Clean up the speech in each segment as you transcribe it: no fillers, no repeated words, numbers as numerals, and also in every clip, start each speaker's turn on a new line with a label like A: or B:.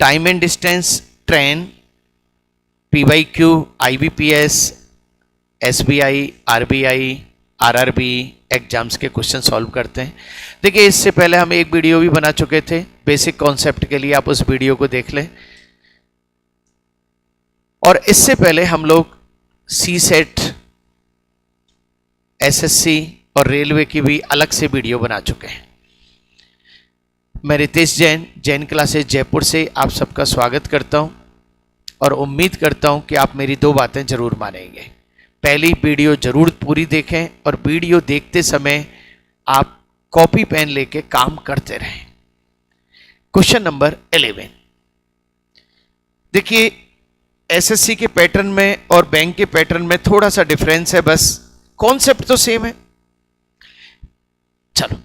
A: Time and distance, train, PYQ, IBPS, SBI, RBI, RRB exams के question solve करते हैं। देखिए, इससे पहले हम एक वीडियो भी बना चुके थे बेसिक कॉन्सेप्ट के लिए, आप उस वीडियो को देख लें। और इससे पहले हम लोग CSET, SSC और रेलवे की भी अलग से वीडियो बना चुके हैं। मैं रितेश जैन, जैन क्लासेस जयपुर से आप सबका स्वागत करता हूं और उम्मीद करता हूं कि आप मेरी दो बातें जरूर मानेंगे। पहली वीडियो जरूर पूरी देखें और वीडियो देखते समय आप कॉपी पेन लेके काम करते रहें। क्वेश्चन नंबर 11, देखिए एसएससी के पैटर्न में और बैंक के पैटर्न में थोड़ा सा डिफरेंस है, बस कॉन्सेप्ट तो सेम है। चलो,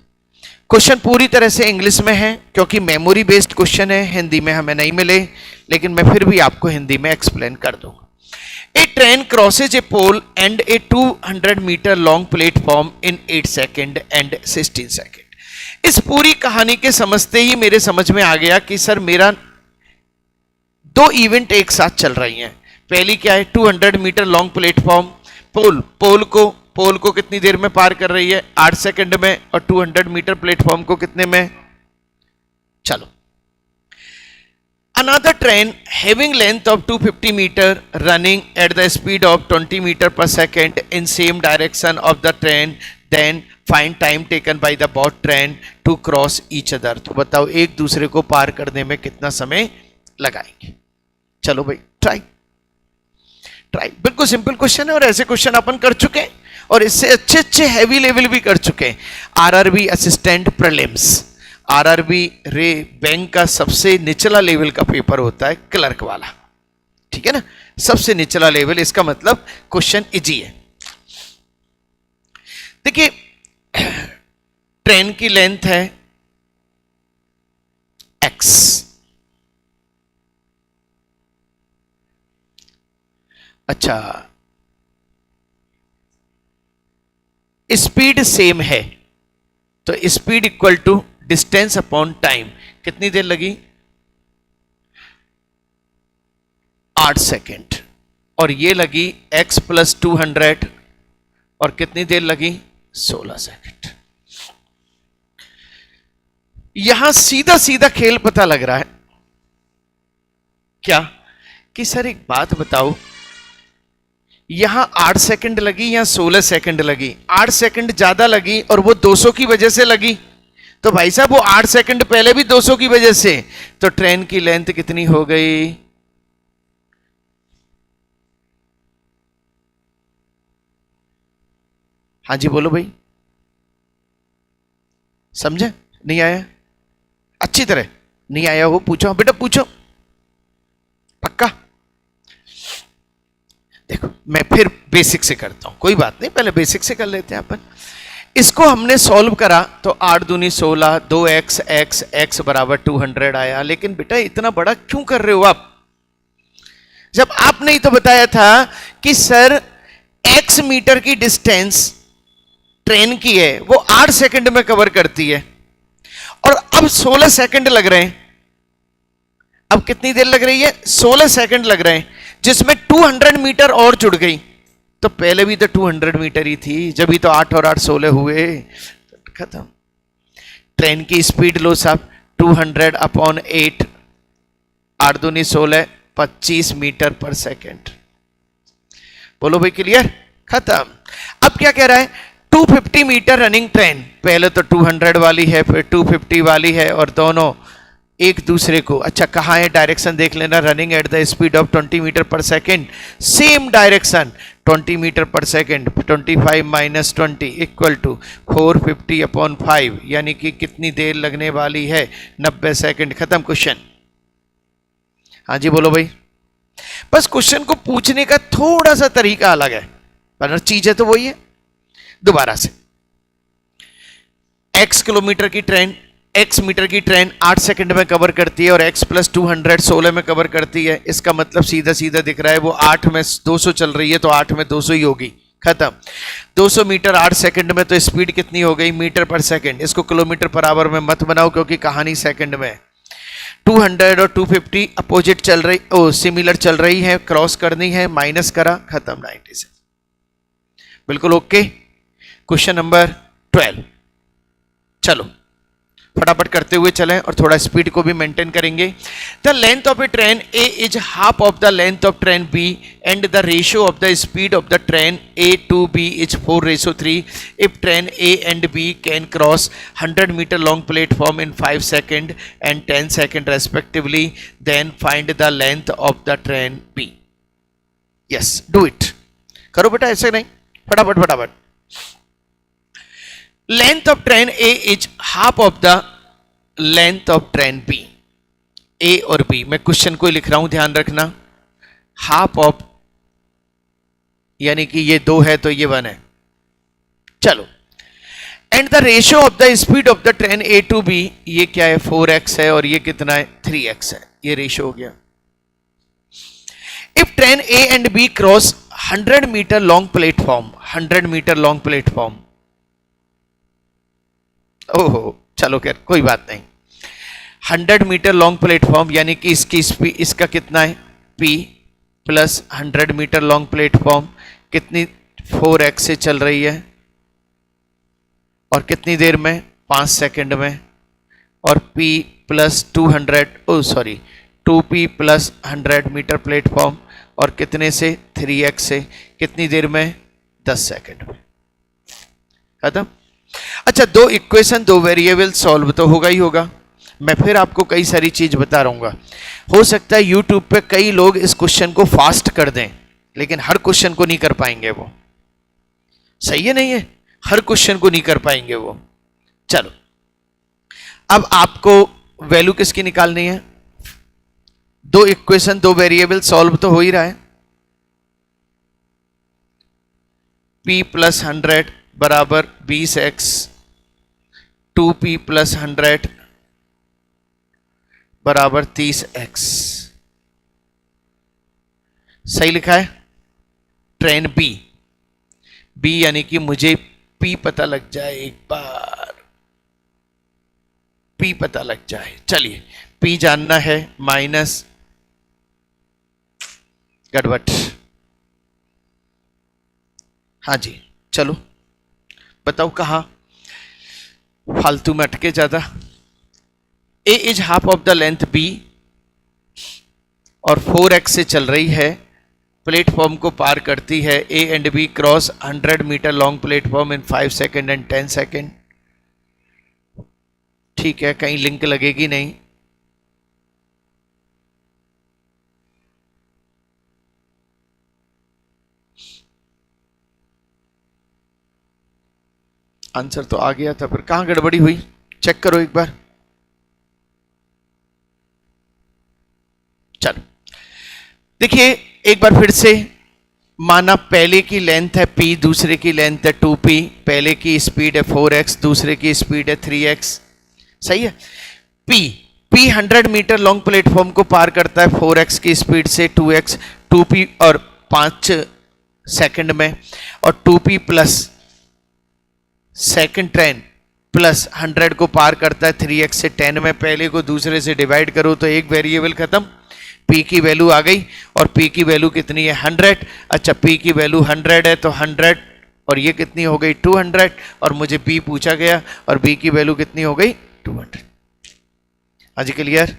A: क्वेश्चन पूरी तरह से इंग्लिश में है क्योंकि मेमोरी बेस्ड क्वेश्चन है, हिंदी में हमें नहीं मिले, लेकिन मैं फिर भी आपको हिंदी में एक्सप्लेन कर दूंगा। A train crosses a pole and a 200 metre long platform in 8 second and 16 second. इस पूरी कहानी के समझते ही मेरे समझ में आ गया कि सर मेरा दो इवेंट एक साथ चल रही हैं। पहली क्या है, 200 मीटर लॉन्ग प्लेटफॉर्म, पोल को कितनी देर में पार कर रही है, 8 सेकंड में, और 200 मीटर प्लेटफॉर्म को कितने में। चलो, another train having length of 250 metre running at the speed of 20 metre per second in same direction of the train, then find time taken by the both train to cross each other. तो बताओ एक दूसरे को पार करने में कितना समय लगाएंगे। चलो भाई, ट्राई। बिल्कुल सिंपल क्वेश्चन है और ऐसे क्वेश्चन अपन कर चुके हैं और इससे अच्छे अच्छे हैवी लेवल भी कर चुके हैं। आरआरबी असिस्टेंट प्रीलिम्स, आरआरबी रे बैंक का सबसे निचला लेवल का पेपर होता है, क्लर्क वाला, ठीक है ना, सबसे निचला लेवल। इसका मतलब क्वेश्चन इजी है। देखिए, ट्रेन की लेंथ है x, अच्छा स्पीड सेम है तो speed equal to distance upon time. कितनी देर लगी, 8 सेकेंड, और ये लगी x प्लस 200 और कितनी देर लगी, 16 सेकेंड। यहां सीधा सीधा खेल पता लग रहा है क्या कि सर एक बात बताओ, यहां 8 सेकंड लगी या 16 सेकंड लगी। 8 सेकंड ज्यादा लगी और वो 200 की वजह से लगी, तो भाई साहब वो 8 सेकंड पहले भी 200 की वजह से, तो ट्रेन की लेंथ कितनी हो गई, हाँ जी बोलो भाई, समझे? नहीं आया? अच्छी तरह नहीं आया हो, पूछो बेटा, पूछो, पक्का? देखो, मैं फिर बेसिक से करता हूं, कोई बात नहीं, पहले बेसिक से कर लेते हैं अपन। इसको हमने सॉल्व करा तो 8 दूनी 16, 2x x बराबर 200 आया। लेकिन बेटा इतना बड़ा क्यों कर रहे हो आप, जब आपने ही तो बताया था कि सर x मीटर की डिस्टेंस ट्रेन की है वो 8 सेकंड में कवर करती है, और अब 16 सेकंड लग रहे हैं। अब कितनी देर लग रही है, 16 सेकंड लग रहे हैं, जिसमें 200 मीटर और जुड़ गई। तो पहले भी तो 200 मीटर ही थी, जब भी तो 8 और 8 16 हुए, खत्म। ट्रेन की स्पीड लो साहब, 200 अपॉन 8, 8 दूनी 16, 25 मीटर पर सेकेंड। बोलो भाई, क्लियर? खत्म। अब क्या कह रहा है, 250 मीटर रनिंग ट्रेन, पहले तो 200 वाली है फिर 250 वाली है, और दोनों एक दूसरे को, अच्छा कहाँ है डायरेक्शन देख लेना, running at the speed of 20 metre per second, same direction 20 metre per second, 25 minus 20 equal to 450 upon 5, यानी कि कितनी देर लगने वाली है, 90 सेकेंड। खत्म क्वेश्चन। हाँ जी बोलो भाई। बस क्वेश्चन को पूछने का थोड़ा सा तरीका अलग है, पर चीजें तो वही है। दोबारा से, x किलोमीटर की ट्रेन, x मीटर की ट्रेन 8 सेकंड में कवर करती है और x प्लस 200 16 में कवर करती है। इसका मतलब सीधा सीधा दिख रहा है, वो 8 में 200 चल रही है तो 8 में 200 ही होगी। खत्म। 200 मीटर 8 सेकंड में, तो स्पीड कितनी हो गई, मीटर पर सेकंड। इसको किलोमीटर पर आवर में मत बनाओ क्योंकि कहानी सेकंड में। 200 और 250 अपोजिट चल रही, ओ सिमिलर चल रही है, क्रॉस करनी है, माइनस करा, खत्म 90 से। बिल्कुल ओके। क्वेश्चन नंबर 12, चलो फटाफट करते हुए चलें और थोड़ा स्पीड को भी मेंटेन करेंगे। The length of a train A is half of the length of train B and the ratio of the speed of the train A to B is 4:3। If train A and B can cross 100 metre long platform in 5 second and 10 second respectively, then find the length of the train B. Yes, do it. करो बेटा, ऐसे नहीं, फटाफट फटाफट। Length of train A is half of the length of train B. A और B, मैं question को लिख रहा हूं, ध्यान रखना। हाफ ऑफ यानी कि ये 2 है तो ये 1 है। चलो, and the ratio of the speed of the train A to B, ये क्या है 4x है और ये कितना है 3x है, ये रेशियो हो गया। If train A and B cross 100 metre long platform, 100 metre long platform, ओहो चलो खैर कोई बात नहीं, 100 मीटर लॉन्ग प्लेटफॉर्म यानी कि इसकी स्पीड, इसका कितना है p plus 100 metre long platform कितनी 4x से चल रही है और कितनी देर में 5 सेकंड में, और p plus 200 oh sorry 2p plus 100 metre platform और कितने से 3x से कितनी देर में 10 सेकंड में। खत्म। अच्छा, 2 इक्वेशन 2 वेरिएबल सॉल्व तो होगा ही होगा। मैं फिर आपको कई सारी चीज बता रहूंगा। हो सकता है यूट्यूब पे कई लोग इस क्वेश्चन को फास्ट कर दें, लेकिन हर क्वेश्चन को नहीं कर पाएंगे वो। सही है नहीं है? हर क्वेश्चन को नहीं कर पाएंगे वो। चलो, अब आपको वैल्यू किसकी निकालनी है? 2 इक्वेशन 2 वेरिएबल सॉल्व तो हो ही रहा है। p प्लस 100 बराबर 20x, 2p प्लस 100 बराबर 30x। सही लिखा है। ट्रेन बी, बी यानी कि मुझे p पता लग जाए, एक बार p पता लग जाए। चलिए, p जानना है, माइनस गड़बड़। हाँ जी, चलो बताओ कहां फालतू में अटके ज्यादा। A is half of the length B और 4x से चल रही है, प्लेटफॉर्म को पार करती है। A and B cross 100 metre long platform in 5 second and 10 second. ठीक है, कहीं लिंक लगेगी नहीं। आंसर तो आ गया था, पर कहां गड़बड़ी हुई चेक करो एक बार। चलो देखिए एक बार फिर से, माना पहले की लेंथ है p, दूसरे की लेंथ है 2p, पहले की स्पीड है 4x, दूसरे की स्पीड है 3x। सही है। p 100 मीटर लॉन्ग प्लेटफॉर्म को पार करता है 4x की स्पीड से, 2x 2p और 5 सेकंड में, और 2p plus second train plus 100 को पार करता है 3x से 10 में। पहले को दूसरे से डिवाइड करो तो एक वेरिएबल खत्म, p की वैल्यू आ गई, और p की वैल्यू कितनी है 100। अच्छा, p की वैल्यू 100 है तो 100 और ये कितनी हो गई 200, और मुझे b पूछा गया और b की वैल्यू कितनी हो गई 200। आज क्लियर?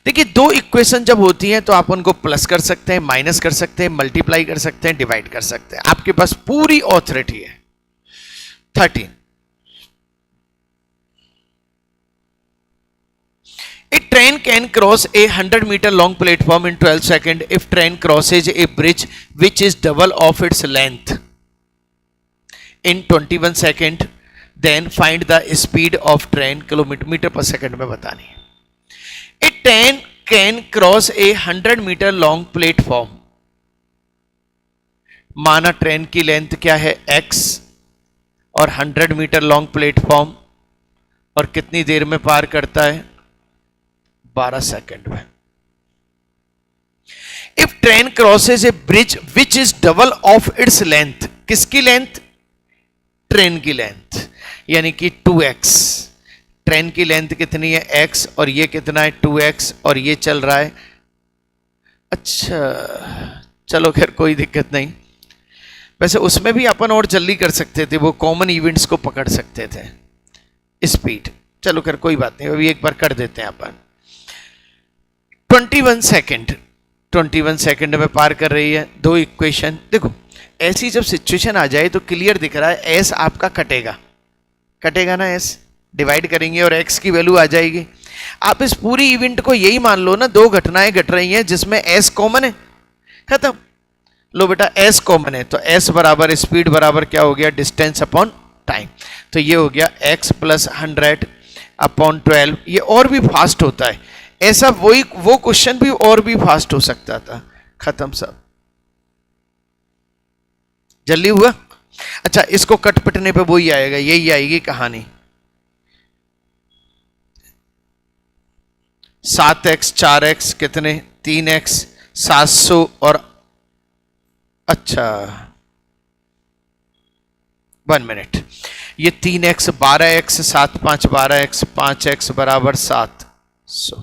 A: देखिए, 2 इक्वेशन जब होती हैं तो आप उनको प्लस कर सकते हैं, माइनस कर सकते हैं, मल्टीप्लाई कर सकते हैं, डिवाइड कर सकते हैं, आपके पास पूरी ऑथोरिटी है। 13, a train can cross a 100 meter long platform in 12 seconds if train crosses a bridge which is double of its length in 21 seconds, then find the speed of train kilometre पर second में बतानी है। A train can cross a 100 meter long platform, माना train की length क्या है x और 100 metre long platform, और कितनी देर में पार करता है 12 सेकंड में। If train crosses A bridge which is double of its length, किसकी लेंथ? ट्रेन की लेंथ, यानी कि 2x। ट्रेन की लेंथ कितनी है x और ये कितना है 2x और ये चल रहा है। अच्छा चलो खैर कोई दिक्कत नहीं। वैसे उसमें भी अपन और जल्दी कर सकते थे, वो कॉमन इवेंट्स को पकड़ सकते थे स्पीड। चलो खैर कोई बात नहीं, अभी एक बार कर देते हैं अपन। 21 सेकंड में पार कर रही है। दो इक्वेशन देखो, ऐसी जब सिचुएशन आ जाए तो क्लियर दिख रहा है एस आपका कटेगा ना, एस डिवाइड करेंगे और एक्स की वैल्यू आ जाएगी। आप इस पूरी इवेंट को यही मान लो ना, दो घटनाएं घट रही हैं जिसमें एस कॉमन है, खत्म। लो बेटा एस कॉमन है तो एस बराबर स्पीड बराबर क्या हो गया, डिस्टेंस अपॉन टाइम। तो ये हो गया x प्लस 100 अपॉन 12। ये और भी फास्ट होता है, ऐसा वो क्वेश्चन भी और भी फास्ट हो सकता था। खत्म सब, जल्दी हुआ। अच्छा इसको कट पिटने पे वही आएगा, यही आएगी कहानी। 7x 4x कितने 3x 700 और अच्छा 1 मिनट, ये 3x 12x 7 5 12x 5x बराबर 700।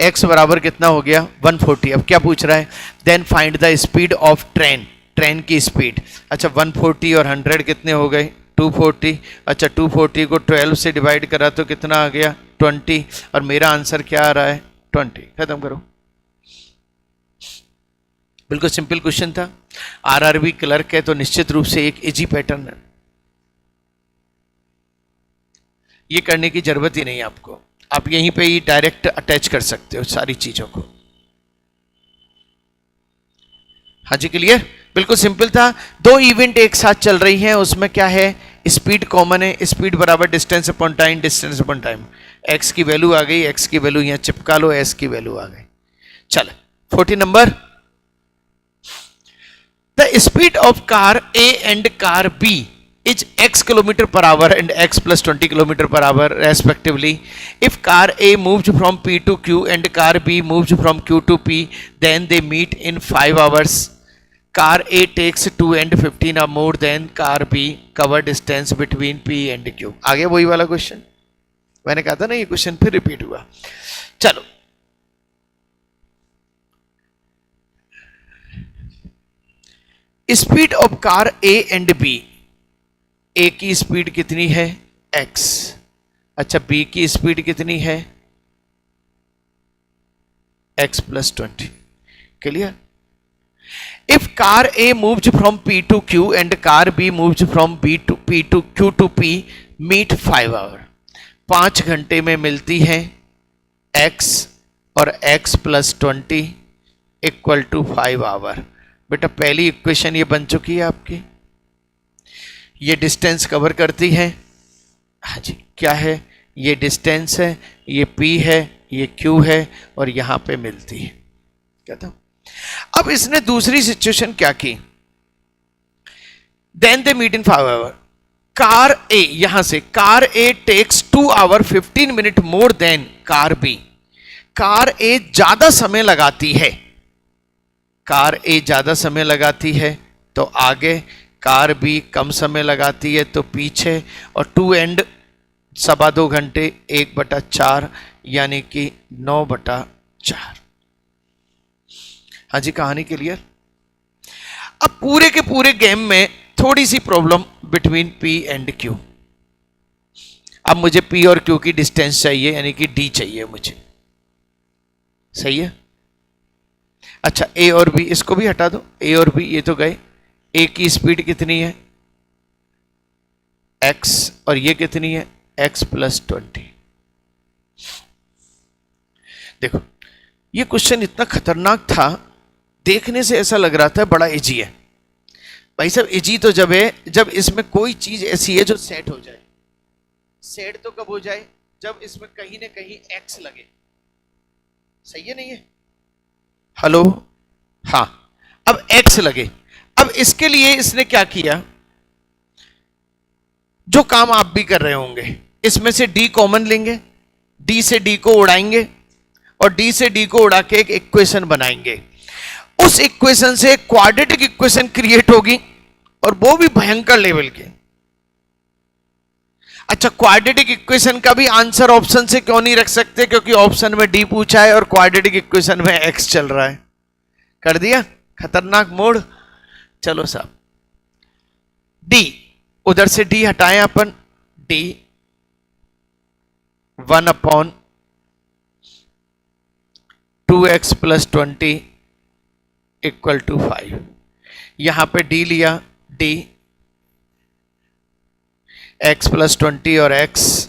A: x बराबर कितना हो गया 140। अब क्या पूछ रहा है, then find the speed of train की स्पीड। अच्छा 140 और 100 कितने हो गए 240। अच्छा 240 को 12 से डिवाइड करा तो कितना आ गया 20, और मेरा आंसर क्या आ रहा है 20। खत्म करो, बिल्कुल सिंपल क्वेश्चन था। आरआरबी क्लर्क है तो निश्चित रूप से एक इजी पैटर्न है, ये करने की जरूरत ही नहीं आपको, आप यहीं पे ही डायरेक्ट अटैच कर सकते हो सारी चीजों को। हाँ जी क्लियर, बिल्कुल सिंपल था। दो इवेंट एक साथ चल रही हैं, उसमें क्या है स्पीड कॉमन है, स्पीड बराबर distance upon time, distance upon time. X की वैल्यू आ गई, एक्स की वैल्यू यहां चिपका लो, एस की वैल्यू आ गई। चल 40 number, the speed of car A and car B is x kilometer per hour and x plus 20 kilometer per hour respectively. If car A moves from P to Q and car B moves from Q to P, then they meet in 5 hours. Car A takes 2 and 15 or more than car B cover distance between P and Q. आगे वही वाला question, मैंने कहा था ना ये question फिर repeat हुआ। चलो speed of car A and B, ए की स्पीड कितनी है x, अच्छा बी की स्पीड कितनी है x plus 20। Clear. If car A moves from P to Q and car B moves from B to P to Q to P, meet 5 hour, 5 घंटे में मिलती है x और x plus 20 equal to 5 hour. बेटा पहली equation ये बन चुकी है आपकी, ये डिस्टेंस कवर करती है। हाँ जी क्या है, ये डिस्टेंस है, ये P है, ये Q है और यहां पे मिलती है। कहता हूं अब इसने दूसरी सिचुएशन क्या की, then they meet in 5 hour. Car A, यहां से car A takes 2 hour 15 minute more than car B. Car A ज्यादा समय लगाती है, कार ए ज्यादा समय लगाती है तो आगे, कार भी कम समय लगाती है तो पीछे, और 2 एंड 2.25 घंटे 1/4 यानी कि 9/4। हाँ जी कहानी क्लियर। अब पूरे के पूरे गेम में थोड़ी सी problem between P and Q। अब मुझे P और Q की डिस्टेंस चाहिए, यानी कि D चाहिए मुझे, सही है। अच्छा A और B इसको भी हटा दो, A और B ये तो गए। A की स्पीड कितनी है x और ये कितनी है x प्लस 20। देखो ये क्वेश्चन इतना खतरनाक था, देखने से ऐसा लग रहा था बड़ा इजी है। भाई साहब इजी तो जब है जब इसमें कोई चीज ऐसी है जो सेट हो जाए। सेट तो कब हो जाए, जब इसमें कहीं ना कहीं x लगे। सही है नहीं है, हेलो हाँ, अब x लगे। अब इसके लिए इसने क्या किया, जो काम आप भी कर रहे होंगे, इसमें से D कॉमन लेंगे, D से D को उड़ाएंगे और D से D को उड़ा के एक इक्वेशन बनाएंगे। उस इक्वेशन से क्वाड्रेटिक इक्वेशन क्रिएट होगी, और वो भी भयंकर लेवल के। अच्छा, क्वाड्रेटिक इक्वेशन का भी आंसर ऑप्शन से क्यों नहीं रख सकते? क्योंकि ऑप्शन में डी पूछा है और क्वाड्रेटिक इक्वेशन में एक्स चल रहा है। कर दिया खतरनाक मोड। चलो साहब, डी, उधर से डी हटाएं अपन, डी 1/2x + 20 = 5। यहां पे डी लिया, डी x + 20 और x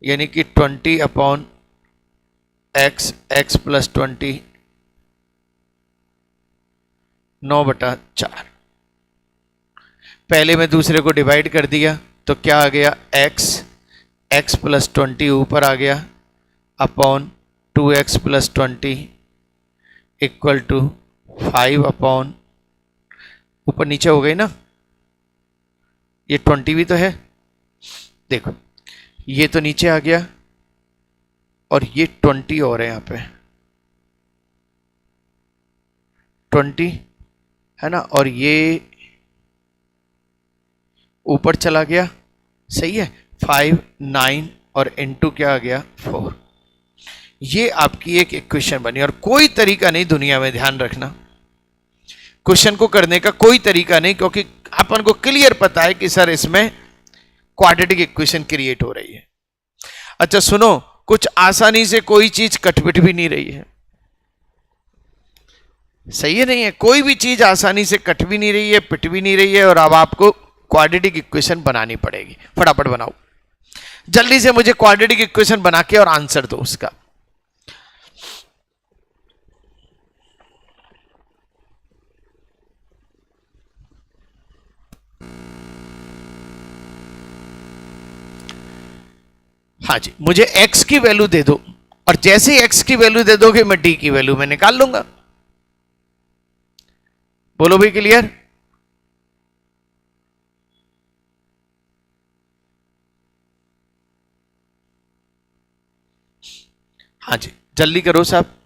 A: यानी कि 20/x, x + 20 9/4। पहले में दूसरे को डिवाइड कर दिया तो क्या आ गया? x + 20 ऊपर आ गया अपॉन 2x + 20 = 5 अपॉन, ऊपर नीचे हो गई ना, ये 20 भी तो है, देखो ये तो नीचे आ गया और ये 20 और है यहाँ पे 20 है ना, और ये ऊपर चला गया, सही है, 5 9 और इनटू क्या आ गया 4। ये आपकी एक इक्वेशन बनी और कोई तरीका नहीं दुनिया में, ध्यान रखना, क्वेश्चन को करने का कोई तरीका नहीं, क्योंकि अपन को क्लियर पता है कि सर इसमें क्वाड्रेटिक इक्वेशन क्रिएट हो रही है। अच्छा सुनो, कुछ आसानी से कोई चीज कटपिट भी नहीं रही है, सही है नहीं है? कोई भी चीज आसानी से कट भी नहीं रही है, पिट भी नहीं रही है, और अब आपको क्वाड्रेटिक इक्वेशन बनानी पड़ेगी। फटाफट बनाओ जल्दी से, मुझे क्वाड्रेटिक इक्वेशन बना के और आंसर दो उसका। हाँ जी, मुझे x की वैल्यू दे दो, और जैसे ही x की वैल्यू दे दोगे मैं d की वैल्यू मैं निकाल लूंगा। बोलो भाई, क्लियर? हाँ जी, जल्दी करो साहब।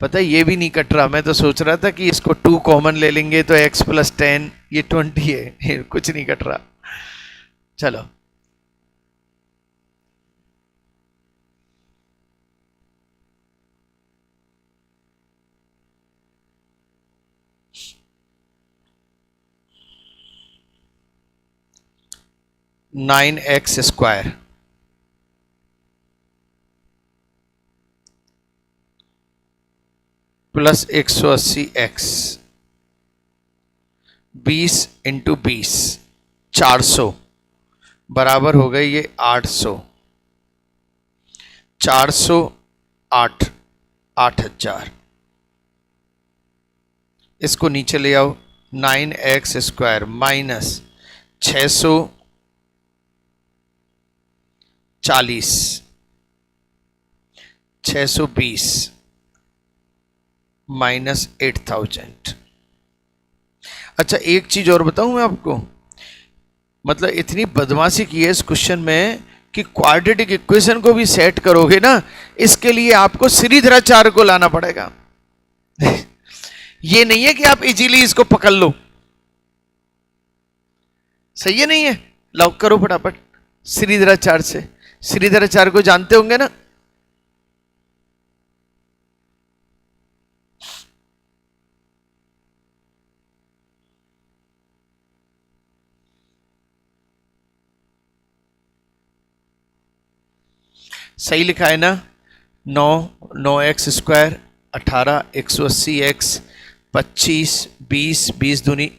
A: पता है ये भी नहीं कट रहा, मैं तो सोच रहा था कि इसको 2 कॉमन ले लेंगे तो x + 10, ये 20 है, कुछ नहीं कट रहा। चलो (9x² + 180x 20 × 20 400 बराबर हो गई ये 800, 408 8000। इसको नीचे ले आओ, 9x² - 640 620 -8000। अच्छा एक चीज और बताऊं मैं आपको, मतलब इतनी बदमाशी की है इस क्वेश्चन में कि क्वाड्रेटिक इक्वेशन को भी सेट करोगे ना, इसके लिए आपको श्रीधराचार्य को लाना पड़ेगा। ये नहीं है कि आप इजीली इसको पकड़ लो, सही है नहीं है? लॉक करो फटाफट श्रीधराचार्य से। श्रीधराचार्य को जानते होंगे ना? सही लिखा है ना? 9x² 18 180x 25 20 20 दूनी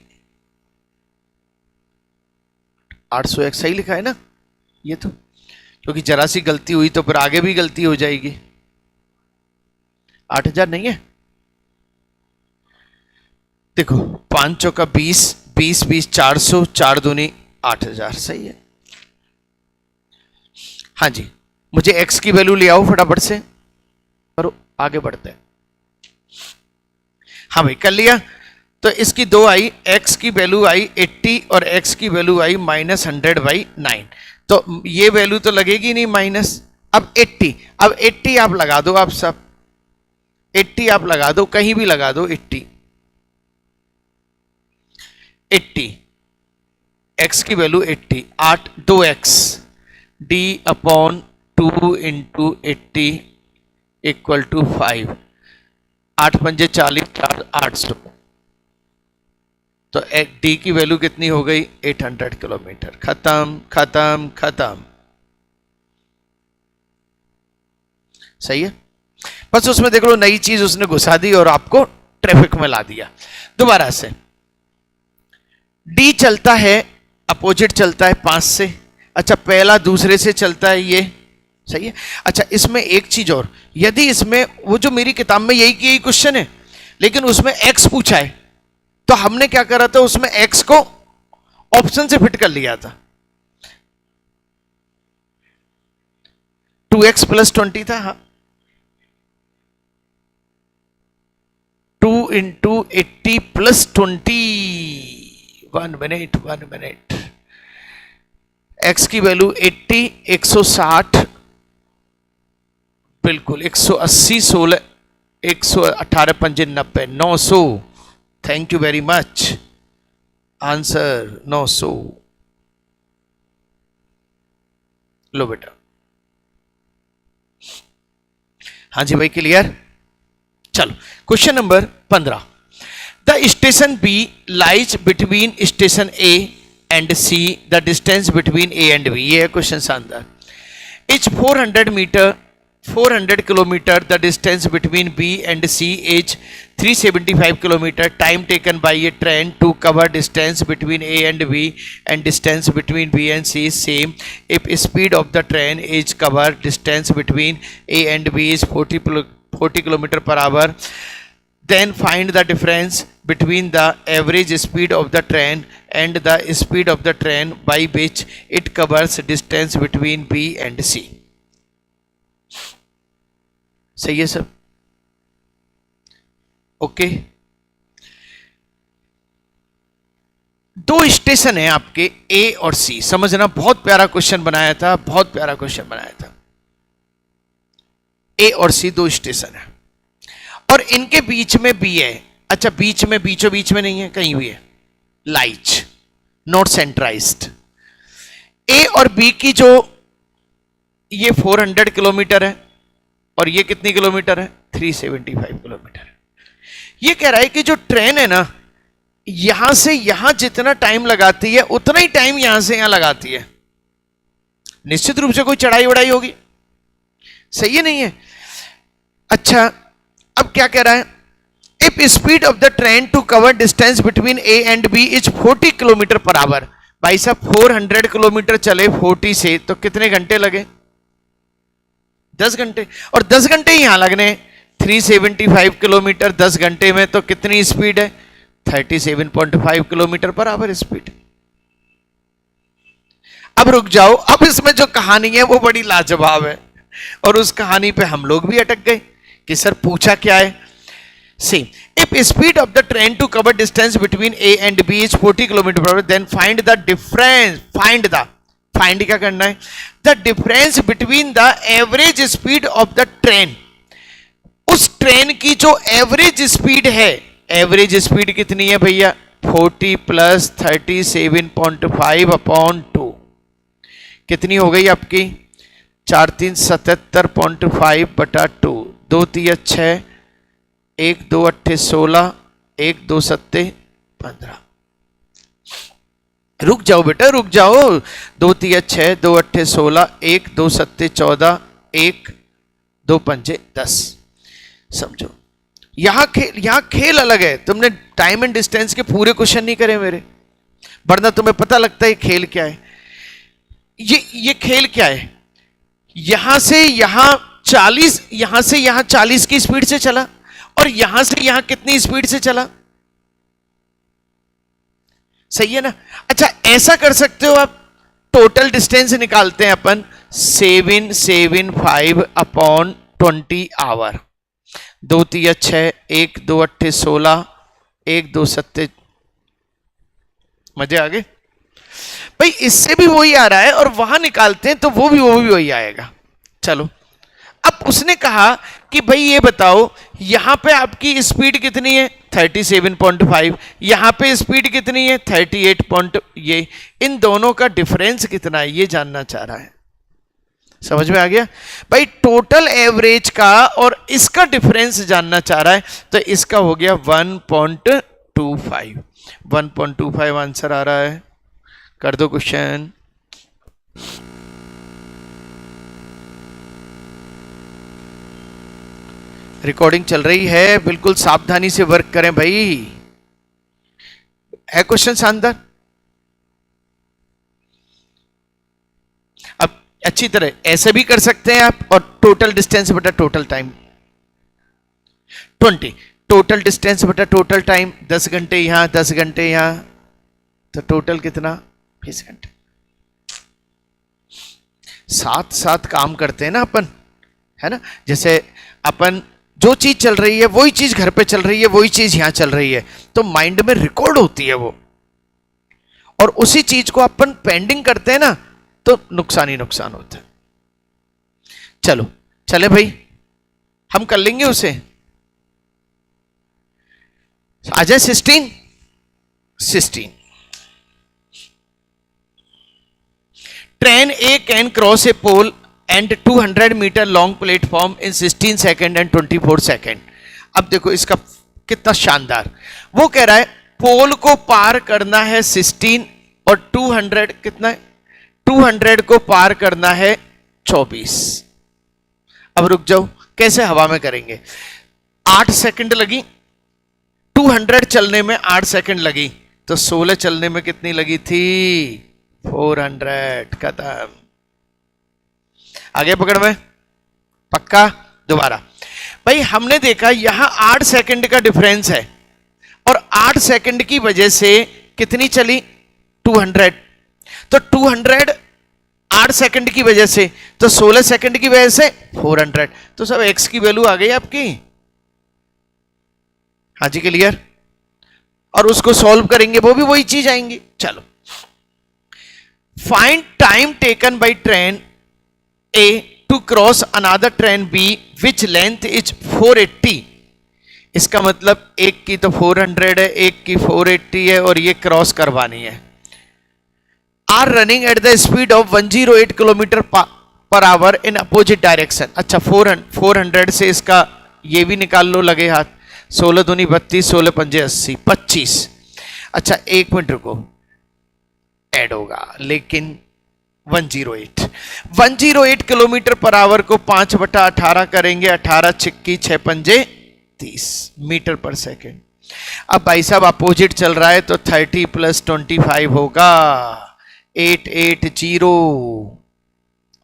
A: 800x, सही लिखा है ना? ये तो क्योंकि जरा सी गलती हुई तो फिर आगे भी गलती हो जाएगी। 8000 नहीं है, देखो 5 चौका 20 20 20 400 4 दूनी 8000, सही है। हाँ जी, मुझे x की वैल्यू ले आओ फटाफट से, करो आगे बढ़ते हैं। हाँ भाई कर लिया, तो इसकी 2 आई, x की वैल्यू आई 80 और x की वैल्यू आई -100/9, तो ये वैल्यू तो लगेगी नहीं माइनस। अब 80, अब 80 आप लगा दो आप सब, 80 आप लगा दो, कहीं भी लगा दो, 80 x की value 80, 8 2x d upon 2 into 80 equal to 5, 8 पंजे 40, 800, तो डी की वैल्यू कितनी हो गई 800 किलोमीटर। खत्म खत्म खत्म। सही है, बस उसमें देख लो नई चीज उसने घुसा दी और आपको ट्रैफिक में ला दिया। दोबारा से डी चलता है, अपोजिट चलता है 5 से। अच्छा, पहला दूसरे से चलता है, ये सही है। अच्छा, इसमें एक चीज और, यदि इसमें वो जो मेरी किताब में यही क्वेश्चन है लेकिन उसमें एक्स पूछा है, तो हमने क्या करा था, उसमें एक्स को ऑप्शन से फिट कर लिया था। 2x प्लस 20 था, हाँ, 2 इंटू 80 प्लस 20। 1 मिनट, x की वैल्यू 80, 160, बिल्कुल 180, 16, 118 पंजे 90, 900। Thank you very much. Answer 900। लो बेटा, हाँ जी भाई, क्लियर। चलो question number 15। The station B lies between station A and C, the distance between A and B. ये है क्वेश्चन शानदार। Is 400 kilometre, the distance between B and C is 375 kilometre. Time taken by a train to cover distance between A and B and distance between B and C is same if speed of the train is cover distance between A and B is 40 kilometre per hour, then find the difference between the average speed of the train and the speed of the train by which it covers distance between B and C। सही है सब, okay. दो station है आपके ए और सी, समझना, बहुत प्यारा क्वेश्चन बनाया था, बहुत प्यारा क्वेश्चन बनाया था। ए और सी दो स्टेशन है और इनके बीच में बी है। अच्छा, बीच में, बीचों बीच में नहीं है, कहीं भी है, लाइज, नॉट सेंट्राइज्ड। ए और बी की जो ये 400 किलोमीटर है और ये कितनी किलोमीटर है, 375 किलोमीटर। ये कह रहा है कि जो ट्रेन है ना, यहां से यहां जितना टाइम लगाती है उतना ही टाइम यहां से यहां लगाती है। निश्चित रूप से कोई चढ़ाई वढ़ाई होगी, सही है नहीं है। अच्छा, अब क्या कह रहा है, if speed of the train to cover distance between A and B is 40 kilometre per hour. भाई साहब 400 किलोमीटर चले 40 से, तो कितने घंटे लगे, 10 घंटे। और 10 घंटे ही यहां लगने, 375 किलोमीटर 10 घंटे में, तो कितनी स्पीड है, 37.5 किलोमीटर पर आवर स्पीड। अब रुक जाओ, अब इसमें जो कहानी है वो बड़ी लाजवाब है और उस कहानी पे हम लोग भी अटक गए कि सर पूछा क्या है। See, if speed of the train to cover distance between A and B is 40 kilometre per hour, then find the difference, find क्या करना है, the difference between the average speed of the train. उस train की जो average speed है, average speed कितनी है भैया, 40 प्लस 37.5 अपॉन 2, कितनी हो गई आपकी, 4 3 77.5 बटा 2, 2 3 6, 1 2 8 16, 1 2 7 15। रुक जाओ बेटा, रुक जाओ, 2 3 6, 2 8 16, 1 2 7 14, 1 2 5 10। समझो, यहां खेल अलग है। तुमने टाइम एंड डिस्टेंस के पूरे क्वेश्चन नहीं करे मेरे, वरना तुम्हें पता लगता है खेल क्या है। ये खेल क्या है, यहां से यहां 40, यहां से यहां 40 की स्पीड से चला और यहां से यहां कितनी स्पीड से चला, सही है ना। अच्छा, ऐसा कर सकते हो आप, टोटल डिस्टेंस निकालते हैं अपन, 775 अपॉन 20 आवर, 2 3 6, 1 2 8 16, 1 2 7। मजे आ गए भाई, इससे भी वही आ रहा है और वहां निकालते हैं तो वो भी वही आएगा। चलो, अब उसने कहा कि भाई ये बताओ यहां पे आपकी स्पीड कितनी है 37.5, यहां पे स्पीड कितनी है 38. ये इन दोनों का डिफरेंस कितना है ये जानना चाह रहा है। समझ में आ गया भाई? टोटल एवरेज का और इसका डिफरेंस जानना चाह रहा है, तो इसका हो गया 1.25। 1.25 आंसर आ रहा है। कर दो क्वेश्चन। रिकॉर्डिंग चल रही है, बिल्कुल सावधानी से वर्क करें भाई। है क्वेश्चन शानदार? अब अच्छी तरह ऐसे भी कर सकते हैं आप, और टोटल डिस्टेंस बटा टोटल टाइम 20, टोटल डिस्टेंस बटा टोटल टाइम 10 घंटे यहां 10 घंटे यहां, तो टोटल कितना 20 घंटे। साथ साथ काम करते हैं ना अपन, है ना? जैसे अपन जो चीज चल रही है वही चीज घर पे चल रही है, वही चीज यहां चल रही है, तो माइंड में रिकॉर्ड होती है वो, और उसी चीज को अपन पेंडिंग करते हैं ना, तो नुकसान ही नुकसान होता है। चलो चले भाई, हम कर लेंगे उसे। आ जाए 16। Train A can cross a pole and 200 metre long platform in 16 second and 24 second. अब देखो इसका कितना शानदार, वो कह रहा है पोल को पार करना है 16 और 200 कितना है, 200 को पार करना है 24। अब रुक जाओ, कैसे हवा में करेंगे? 8 सेकंड लगी, 200 चलने में 8 सेकंड लगी, तो 16 चलने में कितनी लगी थी 400। खत्म। आगे पकड़ में पक्का। दोबारा भाई, हमने देखा यहां 8 सेकंड का डिफरेंस है, और 8 सेकंड की वजह से कितनी चली 200, तो 200 8 सेकंड की वजह से, तो 16 सेकंड की वजह से 400, तो सब x की वैल्यू आ गई आपकी। हाँ जी क्लियर? और उसको सॉल्व करेंगे वो भी वही चीज आएंगी। चलो, find time taken by train A to cross another train B which length is 480। इसका मतलब एक की तो 400 है, एक की 480 है, और ये क्रॉस करवानी है। Are running at the speed of 108 kilometre per hour in opposite direction. अच्छा, 400 से इसका ये भी निकाल लो लगे हाथ, 16 दूनी 32, 16 पंजे 80, 25। अच्छा एक मिनट रुको, ऐड होगा, लेकिन 108 किलोमीटर पर आवर को 5/18 करेंगे, 18 छिक्की 6 पंजे 30 मीटर पर सेकेंड। अब भाई साहब अपोजिट चल रहा है, तो 30 + 25 होगा 880,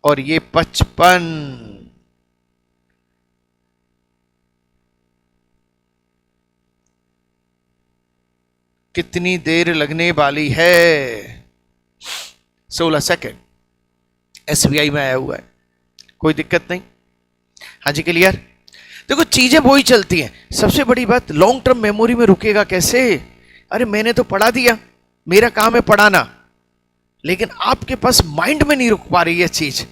A: और ये 55। कितनी देर लगने वाली है? 16 सेकेंड। SBI में आया हुआ है, कोई दिक्कत नहीं। हाँ जी क्लियर? देखो चीजें वही चलती हैं। सबसे बड़ी बात, लॉन्ग टर्म मेमोरी में रुकेगा कैसे? अरे मैंने तो पढ़ा दिया, मेरा काम है पढ़ाना, लेकिन आपके पास माइंड में नहीं रुक पा रही है चीज,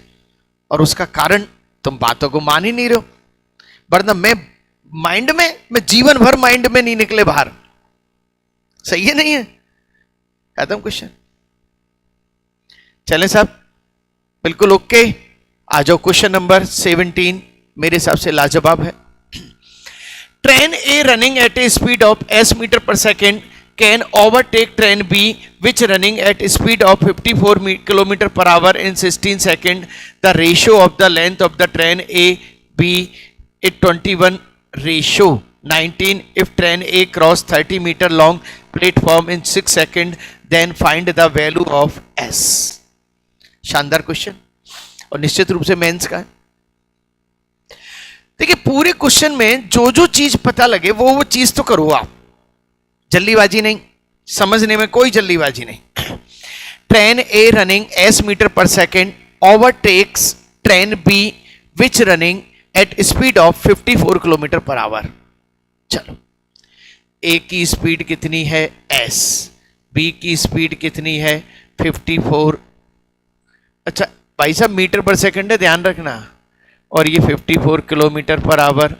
A: और उसका कारण तुम बातों को मान ही नहीं रहे हो। वरना मैं माइंड में, मैं जीवन भर माइंड में नहीं निकले बाहर। सही है नहीं है? खत्म क्वेश्चन। चले साहब, बिल्कुल ओके। आ जाओ क्वेश्चन नंबर 17, मेरे हिसाब से लाजवाब है। Train A running at a speed of s metre per second can overtake train B which running at speed of 54 kilometre per hour in 16 second. The ratio of the length of the train A B it 21 ratio 19 if train A cross 30 metre long platform in 6 second, then find the value of s। शानदार question, और निश्चित रूप से mains का है। देखिए पूरे question में जो जो चीज पता लगे वो चीज तो करो आप, जल्दीबाजी नहीं, समझने में कोई जल्दीबाजी नहीं। Train A running s metre per second overtakes train B which running at speed of 54 kilometre per hour. चलो, ए की स्पीड कितनी है s, बी की स्पीड कितनी है 54। अच्छा भाई साहब मीटर पर सेकंड है, ध्यान रखना, और ये 54 किलोमीटर पर आवर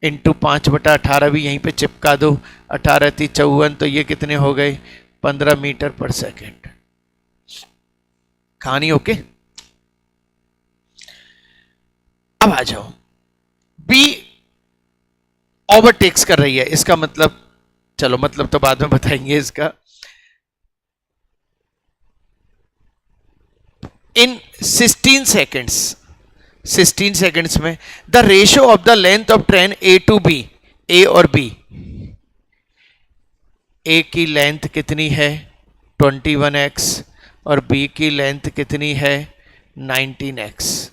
A: इंटू 5/18 भी यहीं पे चिपका दो, 18×3 = 54, तो ये कितने हो गए 15 मीटर पर सेकेंड। कहानी ओके। अब आ जाओ, बी ओवरटेक्स कर रही है, इसका मतलब, चलो मतलब तो बाद में बताएंगे इसका। इन 16 सेकेंड्स में the ratio of the length of train A to B, A और बी, ए की लेंथ कितनी है 21x और बी की लेंथ कितनी है 19x।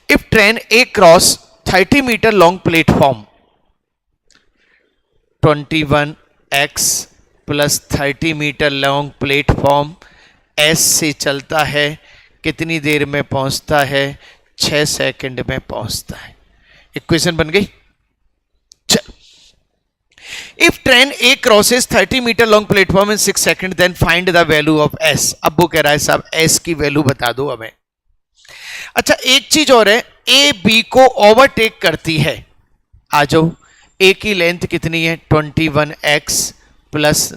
A: If train A cross 30 metre long platform, 21x plus 30 metre long platform S से चलता है, कितनी देर में पहुंचता है 6 सेकंड में पहुंचता है। इक्वेशन बन गई। If train A crosses 30 metre long platform in 6 second then find the value of S. अब वो कह रहा है साहब एस की वैल्यू बता दो हमें। अच्छा एक चीज और है, ए बी को ओवरटेक करती है। आ जाओ, ए की लेंथ कितनी है 21x प्लस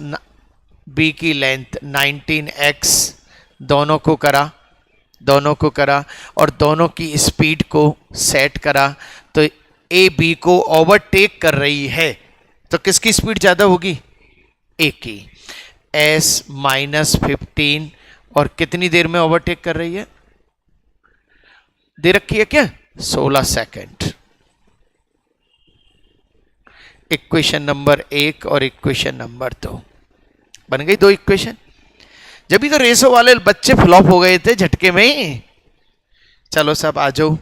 A: बी की लेंथ 19x, दोनों को करा और दोनों की स्पीड को सेट करा, तो ए बी को ओवरटेक कर रही है, तो किसकी स्पीड ज्यादा होगी ए की। s -15 और कितनी देर में ओवरटेक कर रही है, दे रखी है क्या 16 सेकंड। इक्वेशन नंबर 1 और इक्वेशन नंबर 2 बन गई, 2 इक्वेशन। जब भी तो रेसो वाले बच्चे फ्लॉप हो गए थे झटके में ही। चलो सब आ जाओ,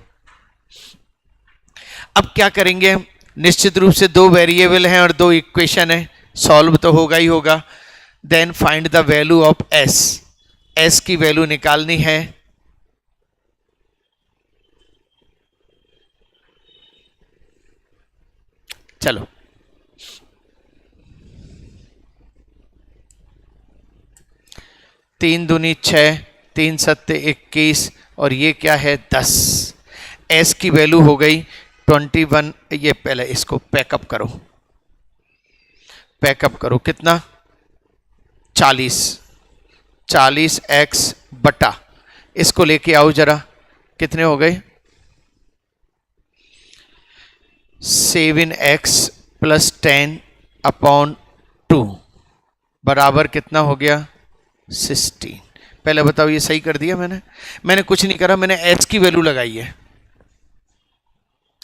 A: अब क्या करेंगे हम, निश्चित रूप से 2 वेरिएबल हैं और 2 इक्वेशन है, सॉल्व तो होगा ही होगा। Then find the value of S, S की वैल्यू निकालनी है। चलो 3 दूनी 6, 3 सत्ते 21 और ये क्या है 10। एस की वैल्यू हो गई 21। ये पहले इसको पैकअप करो कितना 40x बटा, इसको लेके आओ जरा, कितने हो गए 7x प्लस 10/2 बराबर कितना हो गया 16। पहले बताओ ये सही कर दिया मैंने कुछ नहीं करा, मैंने एच की वैल्यू लगाई है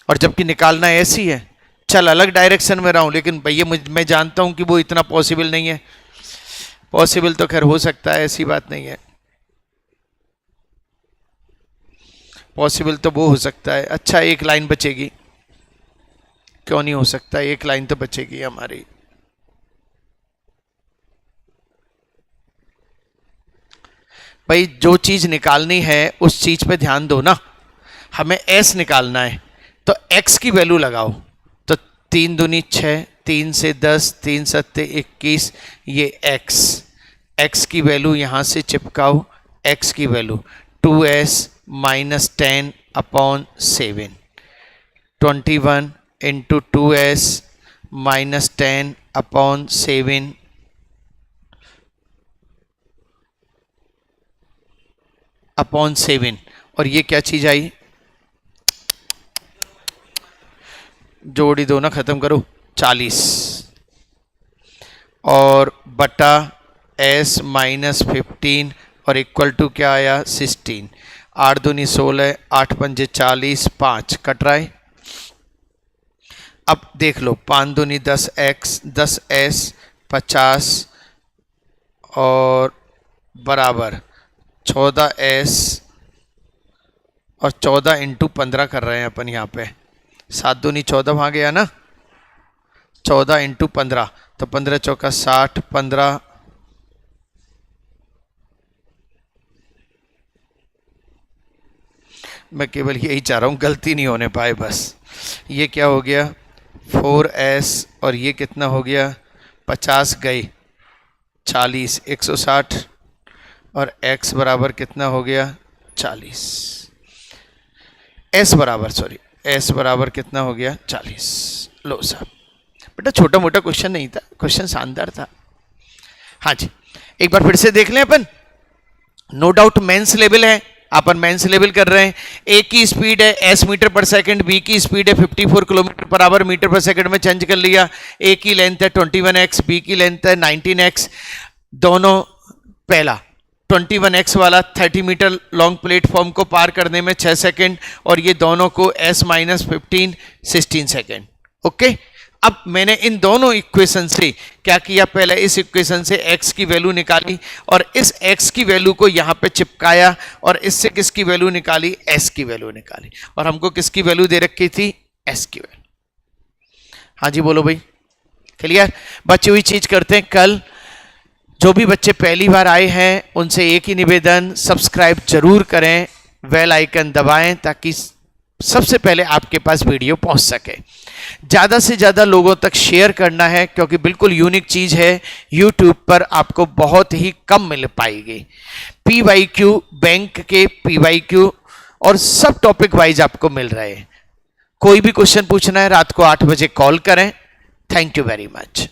A: और जबकि निकालना एस ही है। चल अलग डायरेक्शन में रहा हूं, लेकिन भैया मैं जानता हूं कि वो इतना पॉसिबल नहीं है। पॉसिबल तो खैर हो सकता है, ऐसी बात नहीं है, पॉसिबल तो वो हो सकता है। अच्छा एक लाइन बचेगी, क्यों नहीं हो सकता, एक लाइन तो बचेगी हमारी। भाई जो चीज निकालनी है उस चीज पे ध्यान दो ना, हमें एस निकालना है तो एक्स की वैल्यू लगाओ। तो 3 दूनी 6, 3 से 10, 3 सत्ते 21, ये एक्स की वैल्यू यहां से चिपकाओ, एक्स की value 2s - 10/7, 21 into 2s - 10/7 upon 7, और ये क्या चीज आई, जोड़ी दो ना, खत्म करो 40 और बटा s - 15 और इक्वल टू क्या आया 16। 8 दूनी 16, 8 पंजे 40, 5 कट रहा है। अब देख लो 5 दूनी 10x, 10s 50 और बराबर 14s और 14 इंटू 15 कर रहे हैं अपन यहाँ पे। 7 दूनी 14 वहाँ गया ना, 14 इंटू 15 तो 15 चौका 60, 15 मैं केवल यही चाह रहा हूँ गलती नहीं होने पाए बस। ये क्या हो गया 4s और ये कितना हो गया 50 गई 40, 160 और x बराबर कितना हो गया 40। s बराबर कितना हो गया 40। लो साहब, बेटा छोटा मोटा क्वेश्चन नहीं था, क्वेश्चन शानदार था। हाँ जी, एक बार फिर से देख लें अपन। नो डाउट मेंस लेवल है, अपन मेंस लेवल कर रहे हैं। ए की स्पीड है s मीटर पर सेकंड, बी की स्पीड है 54 किलोमीटर पर आवर, मीटर पर सेकंड में चेंज कर लिया। ए की लेंथ है 21x, बी की लेंथ है 19x। दोनों, पहला 21x वाला 30 मीटर लॉन्ग प्लेटफॉर्म को पार करने में 6 सेकंड, और ये दोनों को s माइनस 15 16 सेकंड। ओके, अब मैंने इन दोनों इक्वेशन से क्या किया, पहले इस इक्वेशन से x की वैल्यू निकाली और इस x की वैल्यू को यहां पे चिपकाया, और इससे किसकी वैल्यू निकाली, s की वैल्यू निकाली। और हमको किसकी वैल्यू दे रखी थी, s की वैल्यू। हाँ जी बोलो भाई, क्लियर। बची हुई चीज करते हैं कल। जो भी बच्चे पहली बार आए हैं उनसे एक ही निवेदन, सब्सक्राइब जरूर करें, बेल आइकन दबाएं ताकि सबसे पहले आपके पास वीडियो पहुंच सके। ज़्यादा से ज़्यादा लोगों तक शेयर करना है, क्योंकि बिल्कुल यूनिक चीज़ है, यूट्यूब पर आपको बहुत ही कम मिल पाएगी। PYQ, बैंक के PYQ और सब टॉपिक वाइज आपको मिल रहे हैं। कोई भी क्वेश्चन पूछना है रात को 8 बजे कॉल करें। Thank you very much.